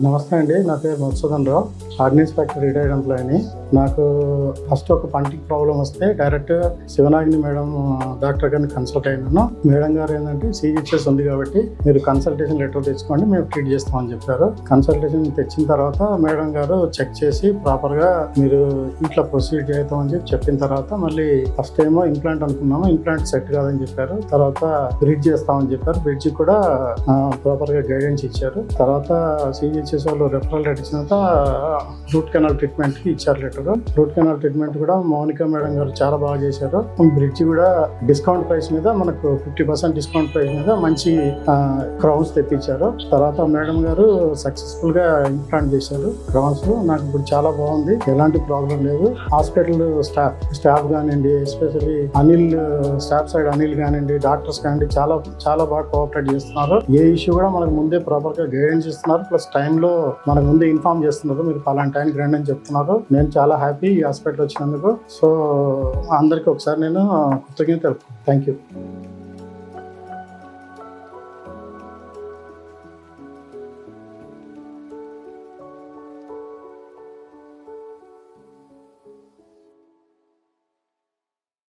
నమస్తే అండి, నా పేరు మధు సూధన్ రావు, ఆర్డినెన్స్ ఫ్యాక్టరీ రిటైర్డ్ ఎంప్లాయీని. నాకు ఫస్ట్ ఒక పంటికి ప్రాబ్లం వస్తే డైరెక్ట్ శివనాగిని మేడం డాక్టర్ గారిని కన్సల్ట్ అయినాను. మేడం గారు ఏంటంటే సీజీహెచ్ఎస్ ఉంది కాబట్టి మీరు కన్సల్టేషన్ లెటర్ తెచ్చుకోండి, మేము ట్రీట్ చేస్తామని చెప్పారు. కన్సల్టేషన్ తెచ్చిన తర్వాత మేడం గారు చెక్ చేసి ప్రాపర్గా మీరు ఇట్లా ప్రొసీడ్ చేద్దామని చెప్పిన తర్వాత మళ్ళీ ఫస్ట్ ఏమో ఇంప్లాంట్ అనుకున్నాము, ఇంప్లాంట్ సెట్ కాదని చెప్పారు. తర్వాత బ్రిడ్జ్ చేస్తామని చెప్పారు, బ్రిడ్జ్ కూడా ప్రాపర్గా గైడెన్స్ ఇచ్చారు. తర్వాత సీజీహెచ్ఎస్ వాళ్ళు రెఫరల్ లెటర్ ఇచ్చిన రూట్ కెనాల్ ట్రీట్మెంట్ కి ఇచ్చారు లెటర్. రూట్ కెనాల్ ట్రీట్మెంట్ కూడా మౌనిక మేడం గారు చాలా బాగా చేశారు. బ్రిడ్జ్ కూడా డిస్కౌంట్ ప్రైస్ మీద మనకు 50% డిస్కౌంట్ ప్రైస్ మీద మంచి క్రౌన్స్ తెప్పించారు. తర్వాత మేడం గారు సక్సెస్ఫుల్ గా ఇంప్లాంట్ చేశారు క్రౌన్స్. నాకు ఇప్పుడు చాలా బాగుంది, ఎలాంటి ప్రాబ్లం లేదు. హాస్పిటల్ స్టాఫ్ కానివ్వండి, ఎస్పెషల్లీ స్టాఫ్ సైడ్ అనిల్ కానివ్వండి, డాక్టర్స్ కానివ్వండి, చాలా బాగా కోఆపరేట్ చేస్తున్నారు. ఏ ఇష్యూ కూడా మనకు ముందే ప్రాపర్ గా గైడెన్స్ ఇస్తున్నారు, ప్లస్ టైంలో మనకు ముందే ఇన్ఫార్మ్ చేస్తున్నారు, మీరు పలానా టైంకి రండి అని చెప్తున్నారు. నేను చాలా హ్యాపీ ఈ హాస్పిటల్ వచ్చినందుకు. సో అందరికీ ఒకసారి నేను కృతజ్ఞత తెలుపుతాను. Thank you.